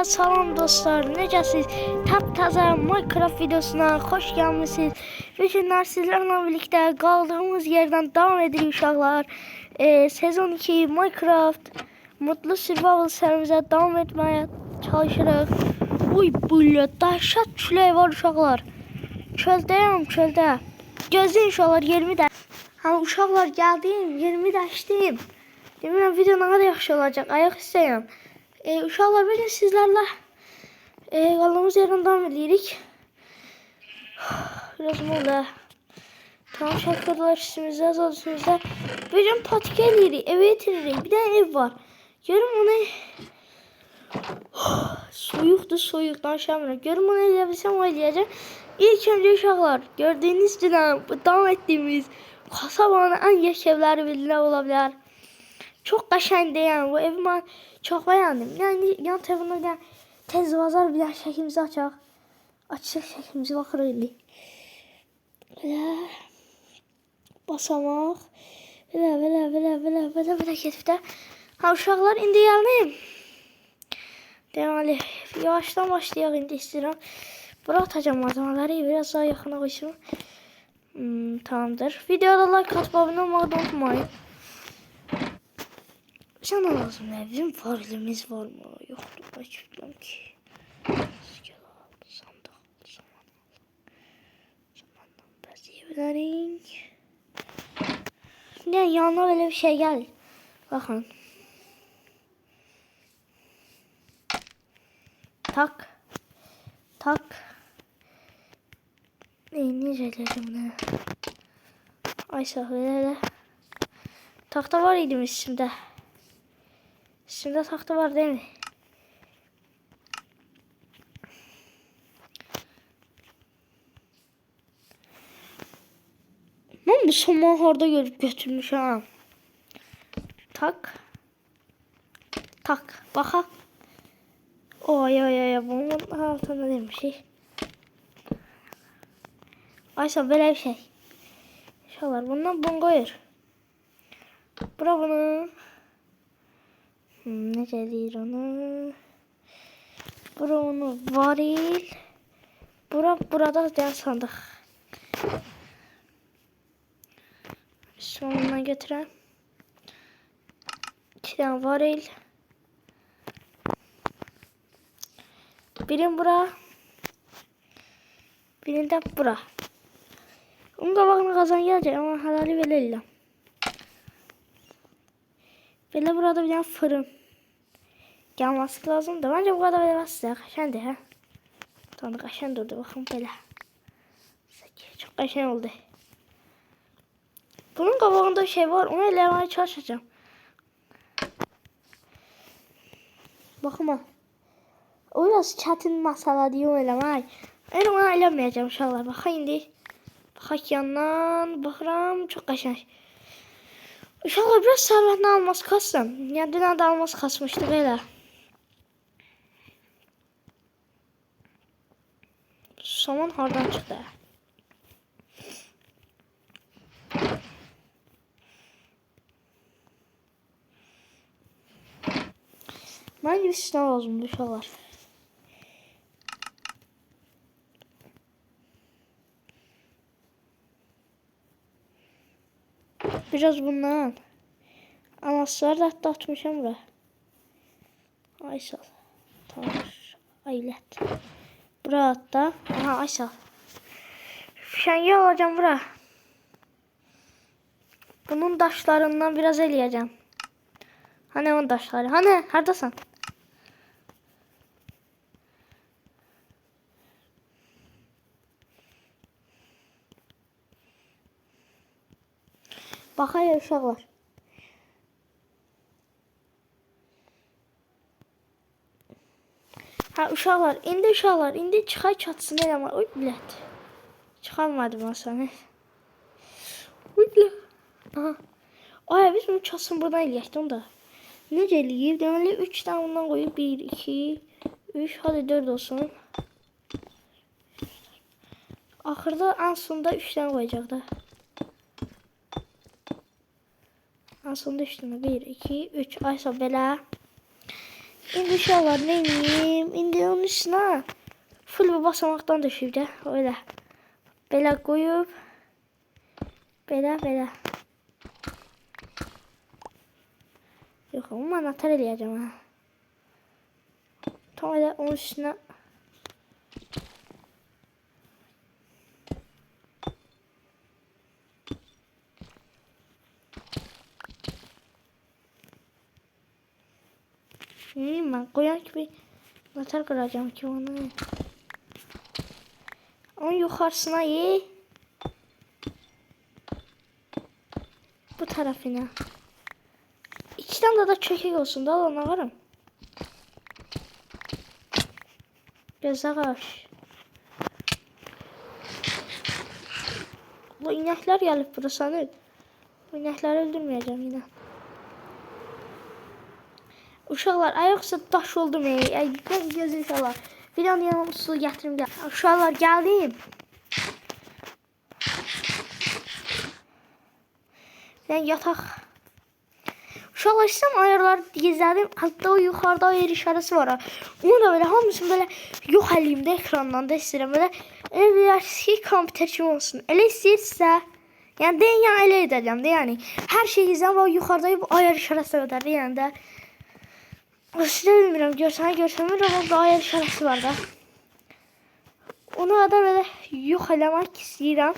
salam dostlar, necəsiz? Taptaza Minecraft videosuna hoş gəlmisiniz. Bugünlər sizlərlə birlikdə qaldığımız yerdən davam edirik uşaqlar. Sezon 2 Minecraft Mutlu Survival serimizə davam etməyə çalışırıq. Uy, böyle dəhşət külək var uşaqlar. Çöldəyəm, çöldə. Gözləyin uşaqlar, yerimi də. Uşaqlar gəldim, yerimi dəyişdim. Demirəm video nə qədər yaxşı olacaq, ayaq istəyirəm. Uşaqlar bugün sizlərlə qaldığımız yerdən davam edirik. Biraz molda. Tamam şarkılar üstümüzdə, azad üstümüzdə. Bugün patika edirik, eve getiririk. Bir dənə ev var. Görün bunu. Soyuqdur, soyuq, danışamıram. Görün bunu eləyə bilsəm, o eləyəcəm. İlk öncə uşaqlar, gördüyünüz günə davam etdiyimiz kasabanın ən yaş evləri bilinə ola bilər. Çok qəşəngdir yəni, bu evi mən çox bəyəndim. Yəni, yan tərəfindən tez bazar bir dənə şəklimizi açaq. Açıq şəklimizi baxırıq indi. Belə basamaq. Belə gedibdə. Uşaqlar, indi gəldim. Deməli, yavaşdan başlayaq indi istəyirəm. Bura atacağım malzemeleri, biraz daha yaxına qoysun. Tamamdır. Videoda like atıb abunə olmağı da unutmayın. Sana lazım ne? Bizim failimiz var mı? Yoktur. Açıklam ki. Sandık. Zamandan bezleyebilirim. Ne yanına böyle bir şey gel. Bakın. Tak. Neyini söyledim ne? Ayşe öyle. Takta var idim üstümde. Üstümde tahta var değil mi? Ben bu somağı harda görüp götürmüş ha. Tak. Baka. Oy bunun altında değil bir şey. Aysa böyle bir şey. İnşallah bundan bunu koyur. Bura bunu. Necə deyir onu? Bura onu varil. Burada deyən sandıq. Sonundan götürəm. 2 dənə varil. Birin bura. Birin də bura. Onun qabağına qazan gələcək, amma hələli belə eləyəm. Belə burada bir dənə fırın. Gelmesi lazım da. Bence bu kadar vermezse kaşendir ha. Tamam kaşen durdu bakın böyle. Çok kaşen oldu. Bunun kabağında şey var. Onu elemeye çalışacağım. Bakın ha. O biraz çetin masala diye onu elemeyi. Ben onu elemeyeceğim inşallah. Bakın indi. Bakın yandan. Bakıram çok kaşen. İnşallah biraz servetini almaz kassam. Yani dünən də almaz kasmışdı belə. Saman hardan çıxdı? Mən gibi sınav lazım uşaqlar. Biraz bundan. Anahtarı da hatta atmışım bura. Aysal. Tamam. Aylet. Bura hatta. Aha Aysal. Fişengi alacağım bura. Bunun daşlarından biraz eləyəcəm. Hani onun daşları? Hani? Haradasan? Bakayım uşaqlar. Uşaqlar, indi çıxay çatsın eləmə. Oy bilət. Çıxarmadım asanı. Oy bilət. Aha. Ay biz bunu çatsın buradan eləyək onu da. Necə eləyib? Deməli 3 dənə bundan qoyub 1, 2, 3, hadi 4 olsun. Axırda ən sonunda 3 dənə qoyacaq da. Ən sonunda 3 dənə 1, 2, 3. Aysa belə. İndi uşaqlar neyim? İndi onun üstünə full bir basamaktan düşüb də. Öyle. Belə qoyub. Belə. Yox, onu mən atar eləyəcəm ha. Tam elə onun üstünə. Ben koyan gibi atar kıracağım ki onu. Onun yukarısına ye. Bu tarafına. İki tane da çökek olsun da ona varım. Göz ağaç. Bu inekler gelip burada sanır. Bu inekleri öldürmeyeceğim yine. Uşaqlar, ayaqsa daş oldum. Ben gözüm uşaqlar. Bir an yanım su gətirim. Uşaqlar, gəldim. Ben yataq. Uşaqlar, istəyəm ayarları gizlədim. Hatta o yuxarıda yer işarəsi var. Onu da belə hamısını belə yox eləyim də ekrandan da istəyirəm. Belə bilərsiniz ki, kompüter kimi olsun. Elə istəyirsə, yəni deyin, yəni elə edəcəm də, yəni. Hər şey gizləm və yuxarıda bu ayar işarəsi qədər, yəni də. Sizə bilmirəm, görsənmir, amma da ayar işarəsi var da. Onu da belə yox eləmək istəyirəm.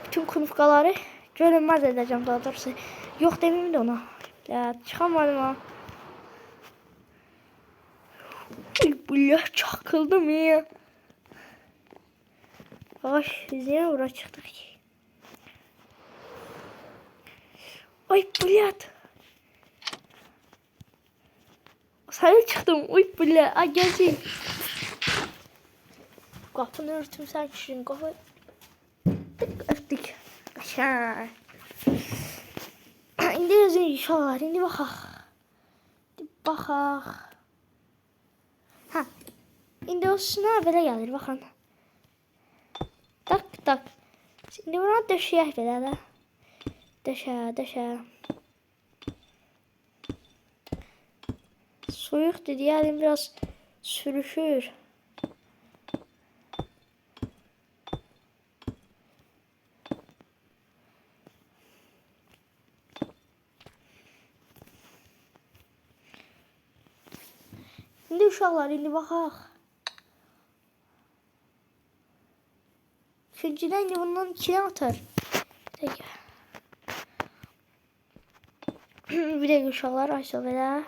Bütün knopkaları görünməz edəcəm daha doğrusu. Yox deməyim də ona. Çıxamadım ha. Bula çakıldım ya. Ay, biz niye buraya çıktık ki? Ay блядь. Sana çıktım. Oy bile. Ay gelsin. Kapını örtüm sen kişinin kapı. Tık örttük. Aşağı. İndi yazın inşallah. İndi bakaq. Bakaq. Ha. İndi o sınav belə gəlir. Baxın. Tak. Şimdi buna döşəyək belə də. Döşə. Soyuqdur diyelim, biraz sürüşür. İndi uşaqlar, indi baxaq. İkincidən indi bundan 2'den atar. Bir de uşaqlar açıq belə.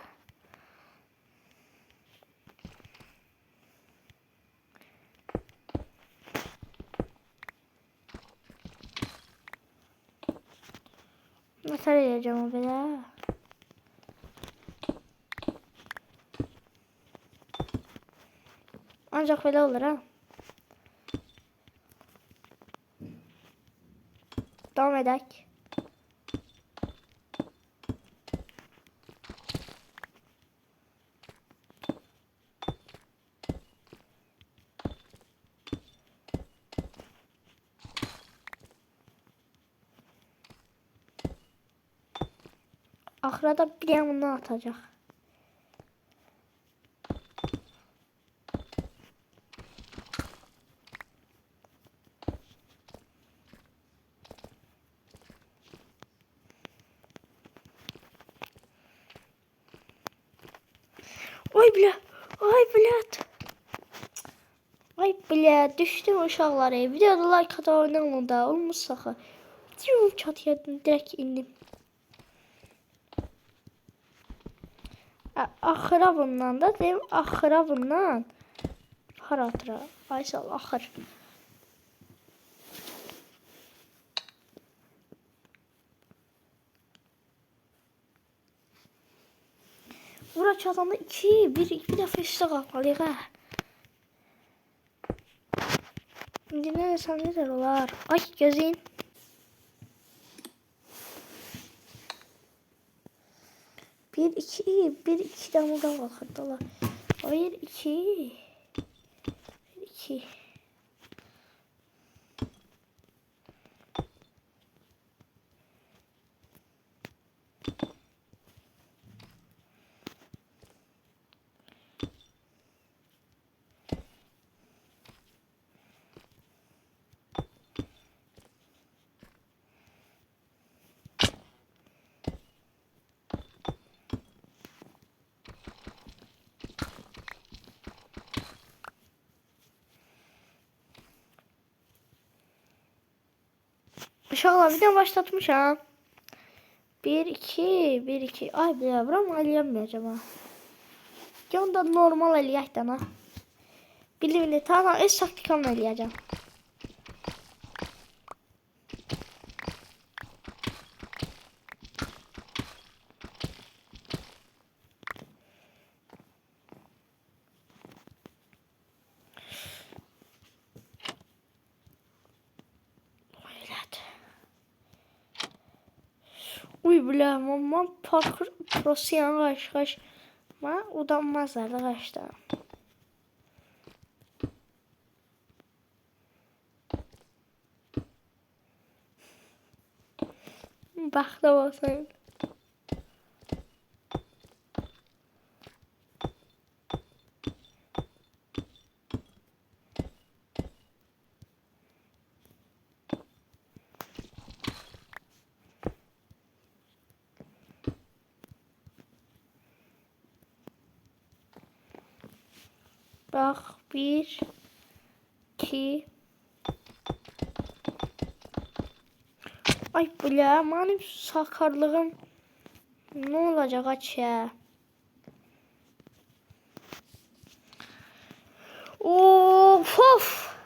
Nasıl edeceğim o belə? Ancak böyle olur ha. Devam edək. Axıra da bir yanından atacaq. Ay bля, düşdüm uşaqlar. Videoda like atmayı unutmayın da, olmuşsa. Çatıya direkt indim. Axıra bundan da deyim, axıra bundan. Haratıra. Aysal axır. Bura çatanda bir dəfə üstə qalmalıyıq ha. İndi nə desəm necə olar? Ay gözün. Bir ikiden buradan kalkardılar. Hayır iki. Uşaqlar bir de başlatmışam. 1 2 1 2. Ay be yavrum eləyəməyəcəm ha. Onda normal eləyək də ha. Bilimli tamam öz taktikamla eləyəcəm. Uy bile mamma parkur prosyan kaç. Ma udanmazlar da kaçta. Bak da basayım. Bak 1 2. Ay bile benim sakarlığım ne olacak aç ya. Of of.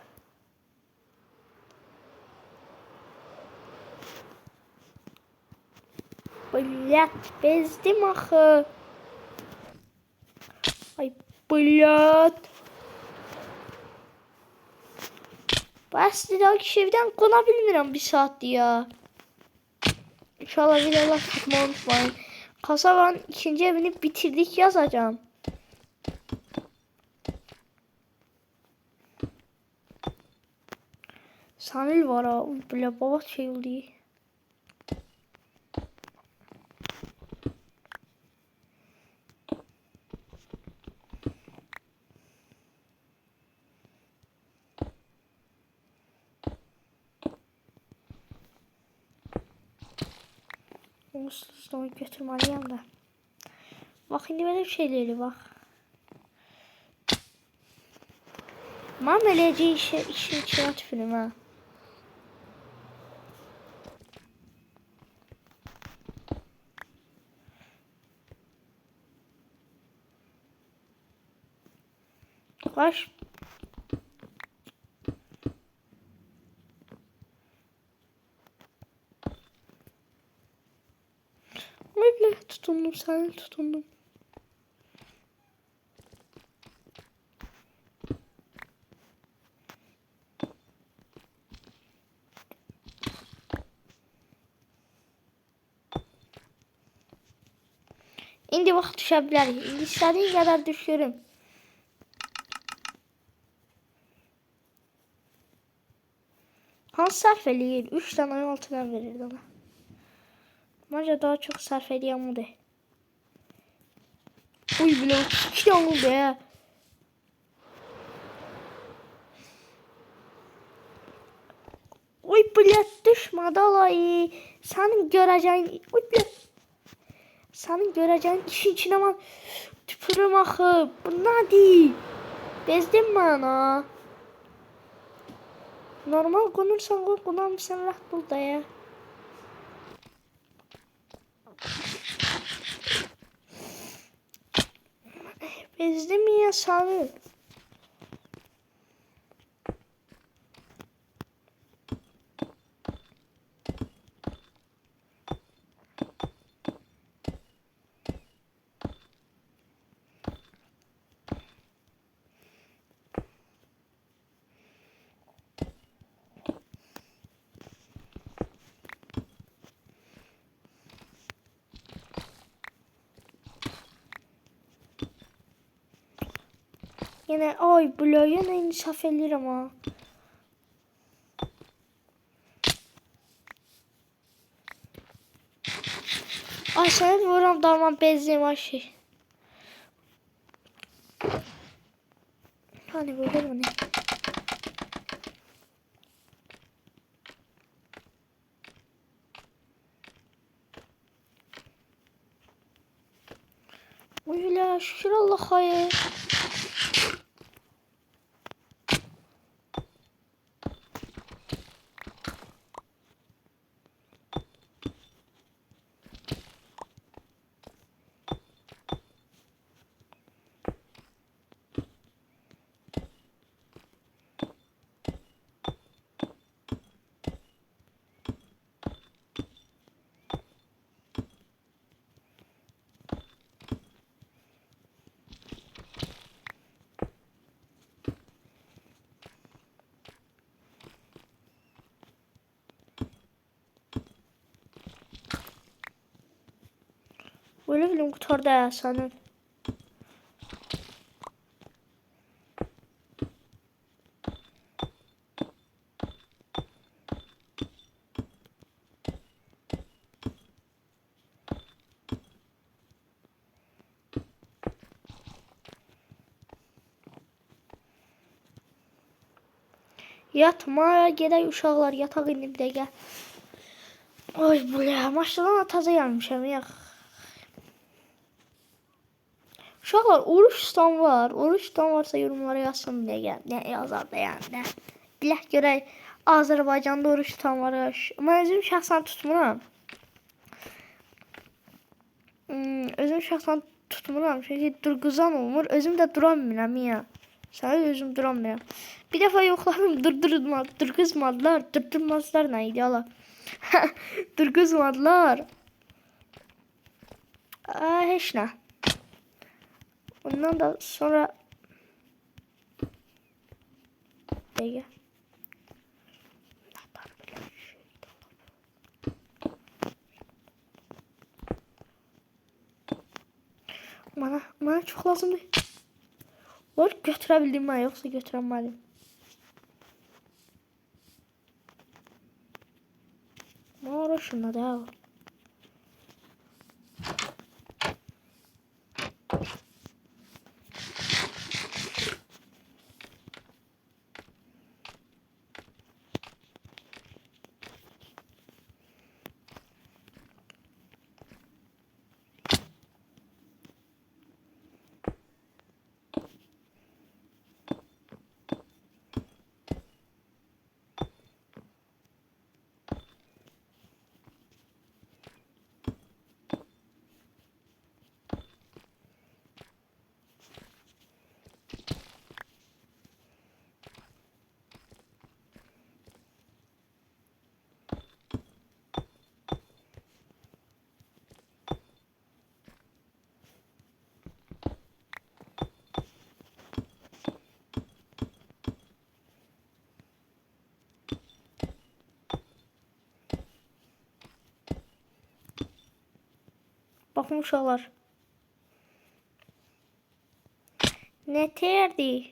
Блядь, bezdim axı. Ay блядь. Bas dedi ki evden qona bilmirəm bir saatdir ya. İnşallah videolar tutmayı unutmayın. Kasabanın ikinci evini bitirdik yazacağım. Sanil var ha. Bile baba şey oldu. Onu götürmeliyim de. Bak şimdi böyle şeyleri bak. Ben eləyəcək işin içine tüpürüm ha. Kaç. Öyle tutundum sen tutundum. İndi vaxt düşə bilərik. İndi istədiyim qədər düşürüm. Hansı sərf eləyir? 3 tane 6 tane verirdi ona. Bence daha çok sərf eləyən budur. Uy bile 2 tane oldu ya. Uy bile düşmedi alayı. Senin göreceğin... Uy bile... Senin göreceğin işin içine ben tüpürüm axı. Bu nədir? Bezdim mən ha. Normal qonursan qoy, qonamısan rahat bul da ya. Bezdim ya sanı. Yine ay blo yine insaf eləyirəm ha. Ay səni vuram damam bezdim ay şey. Hani bu ne? Uyla şükür Allah hayır. Böyle bilim kurtardı ya senin. Yatmaya gerek uşaqlar, yataq indi bir dəqiqə. Oy bu ya, maşından taza yanmışam ya. Uşaqlar, oruç tutan var. Oruç tutan varsa yorumlara yazsın bir dəqiqə. Ne yazar da yəni də. Bilək görək Azərbaycanda oruç tutan var. Mən özüm şəxsən tutmuram. Özüm şəxsən tutmuram. Çünki durğuzan olmur. Özüm də duramıram ya. Sadece özüm duramıyorum. Bir defa yokladım, durguzmadılar. Durdurmazlar neydi ala? Durguzmadılar. Hiç ne. Ondan da sonra Ege. Bana çok lazımdı. Var götürebildim ben, yoksa götüremedim. Ne var şunda da? Bakın uşaqlar. Ne terdi?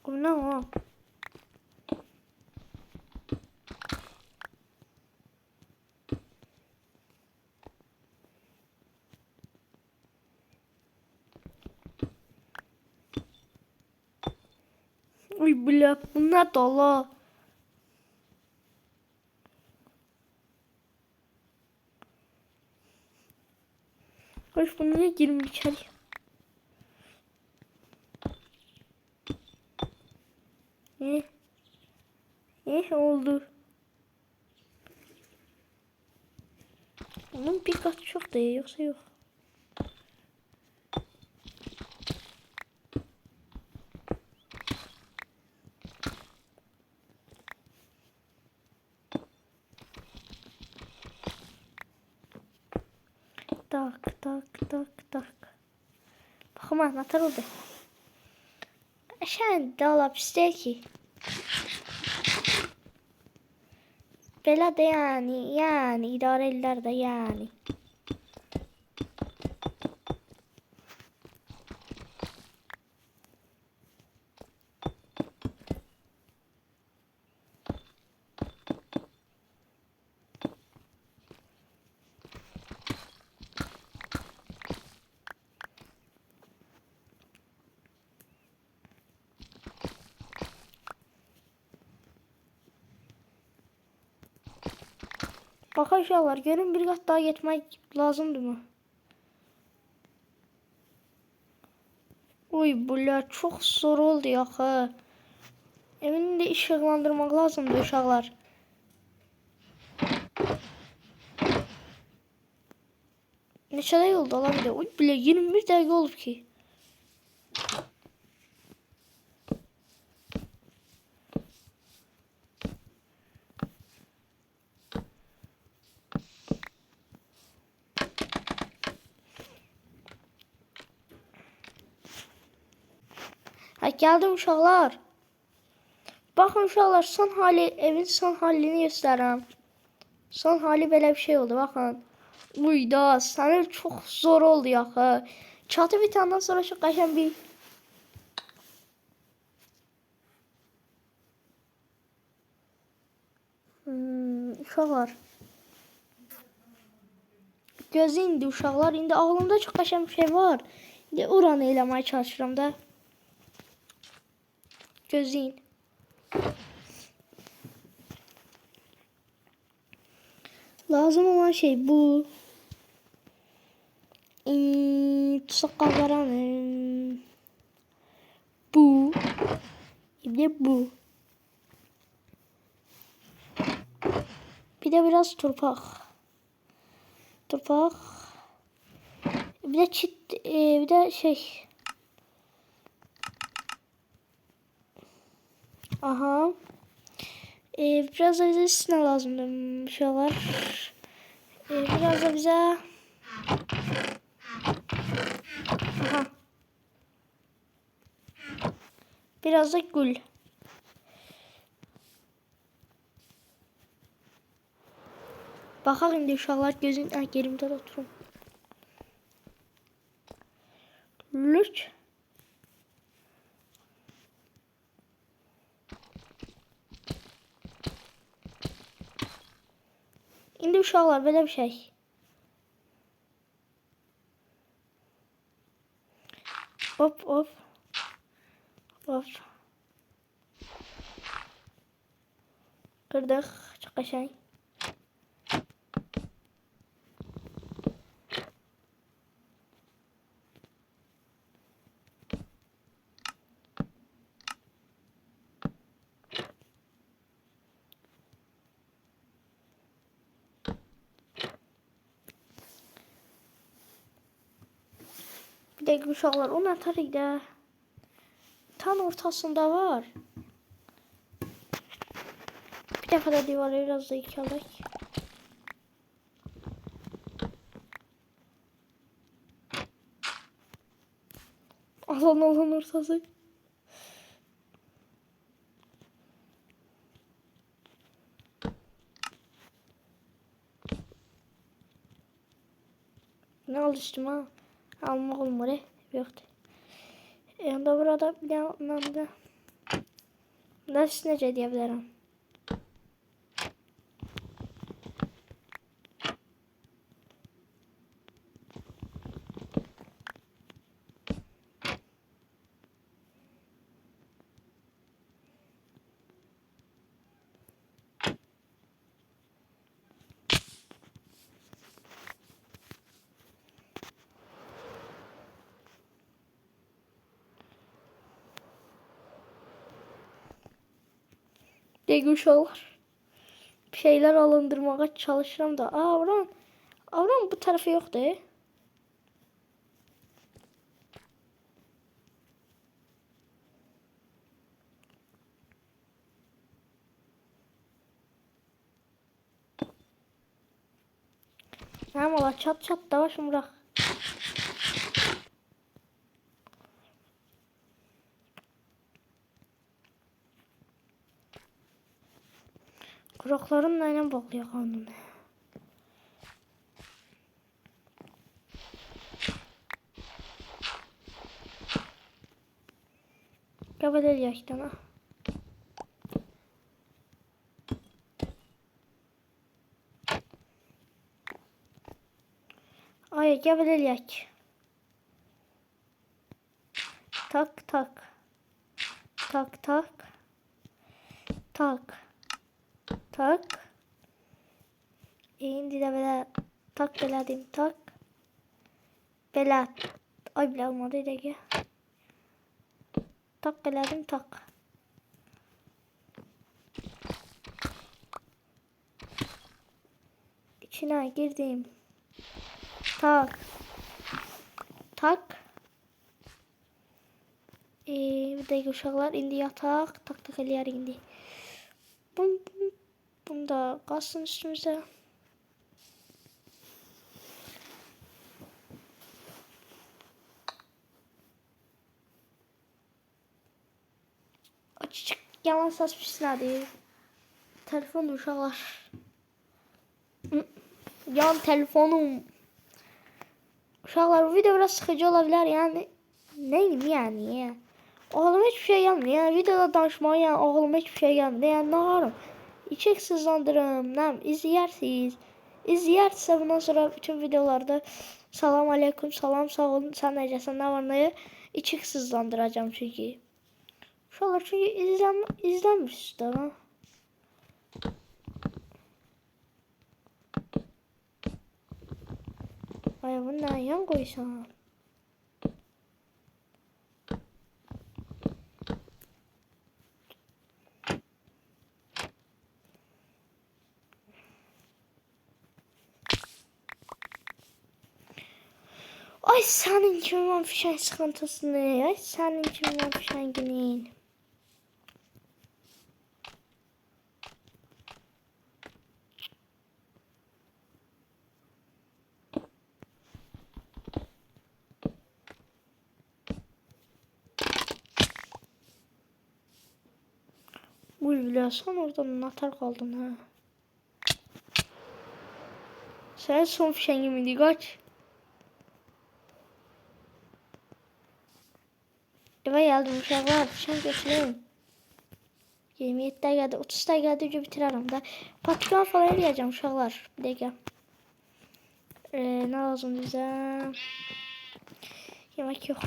Bu ne o? Uy bля, bunlar dolu. Hoş bu niye girmiş içeri? Oldu. Onun bir kat çok da yoksa yok. Tak. Bakım anahtar oldu. Aşağı dolap ister ki. Belə de yani idare eder de yani. Arkadaşlar görün bir kat daha geçmek lazımdı mı? Oy bunlar çok zor oldu ya. Evini de ışıklandırmak lazımdı uşaqlar. Neçə dəqiqə oldu ala bir də? Oy bilə 21 dəqiqə olub ki. Ha geldim uşaqlar. Bakın uşaqlar son hali evin son halini göstərirəm. Son hali belə bir şey oldu bakın. Uyda sana çok zor oldu ya. Çatı bitandan sonra şu qəşəng bir uşaqlar. Gözü indi uşaqlar. İndi ağlımda çok qəşəng bir şey var. İndi oranı eləməyə çalışıram da. Gözün. Lazım olan şey bu. Sakalların bu. Bir de bu. Bir de biraz torpak. Torpak. Bir de çit, bir de şey. Aha. Biraz da bize sinir lazımdı bir şey var. Biraz da bize. Aha. Biraz da gül. Baxaq indi uşaqlar gözün yerimdə də oturum. Lüç. İndi uşaqlar belə bir şey. Hop hop. Hop. Kırdık. Çok qəşəng. Bir de uşaqlar onu atarıq da. Tam ortasında var. Bir defa da divarı biraz da yıkalım. Alan ortası. Ne alıştım ha? Almak olmadı. Yoktu. Onda burada bir de nasıl necə deyə bilərəm? Uşaqlar. Bir şeyler alındırmaya çalışıram da. Avran bu tarafı yoktu. Ama çat çat da başım bırak. Kuraklarımla ilə bağlıyor kanunu. Qəbul eləyək dana. Ay qəbul eləyək. Tak tak. Tak tak. Tak. Tak. İndi də belə tak elədim tak. Belə. Ay belə olmadı dəqiqə. Tak elədim, tak. İçine girdim. Tak. Tak. Bir de uşaqlar indi yataq. Tak tak eləyərik indi. Bunu da qalsın üstümüzə. Açık yalan saz pislədir. Telefon uşaqlar. Yan telefonum. Uşaqlar bu video biraz sıkıcı olabilir yani. Neyim yani ya. Ağlıma hiçbir şey gelmiyor. Yani videoda danışmaya yani ağlıma hiçbir şey gelmiyor. Yani ne varım. İçek sızlandırım. Ne izleyersiniz. İzleyerse bundan sonra bütün videolarda salam aleyküm, salam sağ olun, sen necəsən, ne var ne içek sızlandıracağım çünkü. Uşaqlar çünkü izlemirsiniz de ha. Ay bu ne yan koysam. Ay senin kimi var fişen sıkıntısını. Ay senin kimi var fişen günün. Bu biliyorsan oradan atar kaldın ha. Sen son fişengimiydi kaç. Eve geldim uşaqlar fişeng götüreyim. 27 dəqiqədə 30 dəqiqədə video bitirərəm də. Patron falan eləyəcəm uşaqlar. Bir dəqiqə. Ne lazım bizə? Yemek yok.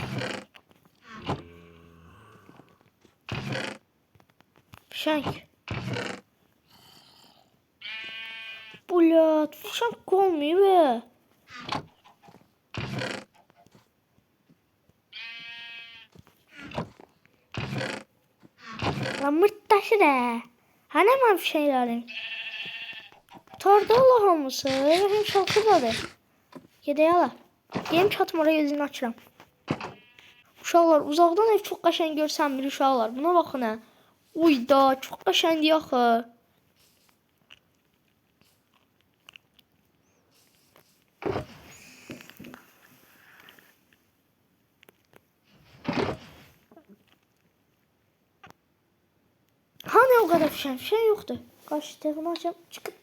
Fişeng. Bulat fişeng olmuyor be. Lan mırttaşı da. Hani ben fişeklerim? Tarda Allah'ım mısın? Hem şalkıdadı. Gedəyə Yem çatım oraya gözünü açıram. Uşaqlar uzaqdan ev çox qəşəng görsənmir uşaqlar. Buna baxın ha. Uy da çox qəşəngdir axı. Hani o kadar fişen yoktu. Kaç telefonu açacağım çıkıp.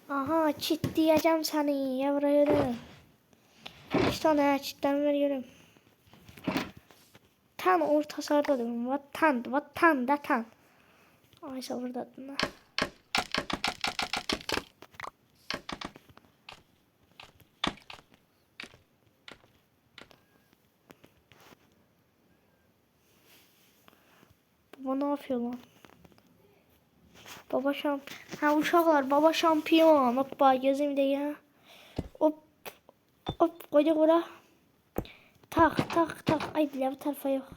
Aha çit diyeceğim seni yavruya. İşte ne çitten veriyorum. Tan orta sarda diyorum. Vatan da tan. Ay sabırda. Baba ne yapıyor lan? Baba ha uşaqlar baba şampiyon. Hop bak gözümde ya. Hop hop koydu bura. Tak. Ay bile bu tarafa yok.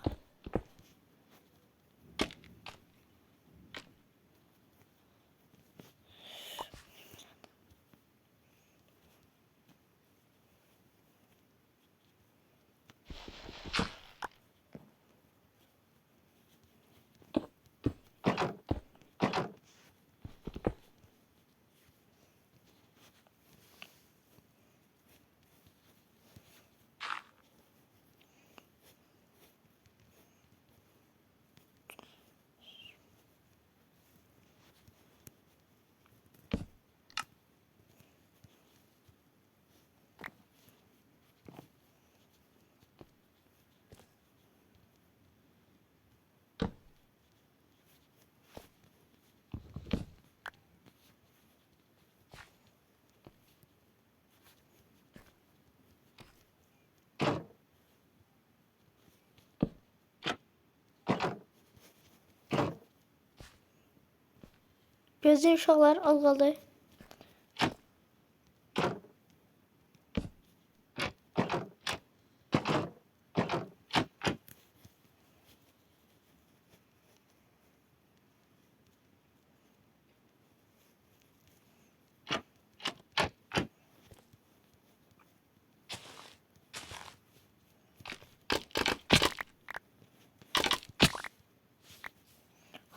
Gözde uşaqlar az qaldı.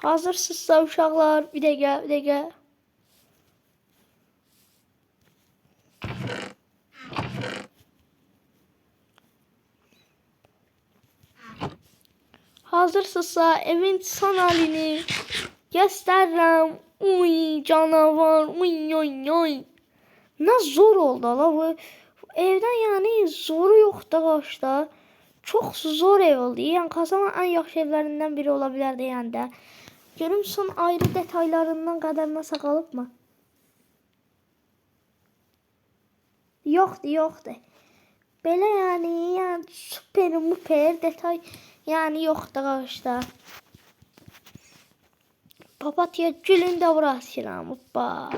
Hazırsınızsa uşaqlar, bir dəqiqə. Hazırsınızsa evin son halini göstərirəm. Uy canavar, uy. Ne zor oldu la bu. Evdən yani zoru yoxdur arkadaşlar. Çok zor ev oldu. Yani kasanın en yaxşı evlerinden biri olabilirdi yani de. Görüm son ayrı detaylarından qadarına saqalıb mı? Yoxdur. Belə yani süper detay yani yoxdur arkadaşlar. Papatya gülünü də bura asıram. Hoppa.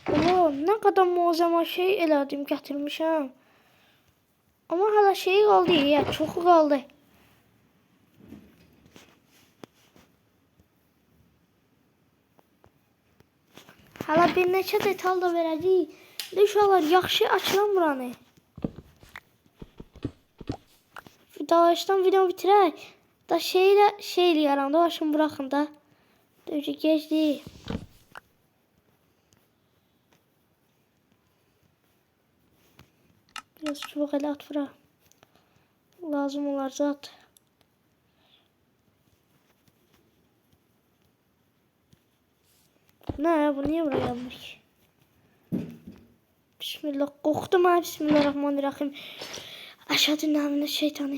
Oo, ne kadar malzeme şey elədim, gətirmişəm. Ama hala şey qaldı ya, çoxu qaldı. Hala bir neçə detal da verəcəyik. Uşaqlar, yaxşı açılan buranı. Dalaşdan video bitirək. Da şey eləyərəm, dalaşın buraxın da. Döyücü geçdi. Biraz çubuk elə at bura. Lazım olar zat. Ne bu niye buraya gelmiş? Bismillah korktum ha. Bismillahirrahmanirrahim. Aşağı namine şeytanı.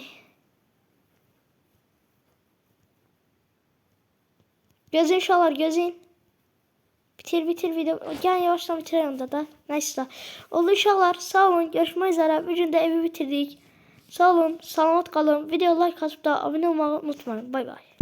Gözün şalar gözün. Bitir video. Gel yavaştan bitirelim da. Neyse. Oldu inşallah. Sağ olun. Görüşmek üzere. Bugün de evi bitirdik. Sağ olun. Selamat kalın. Video like atıp da abone olmayı unutmayın. Bay bay.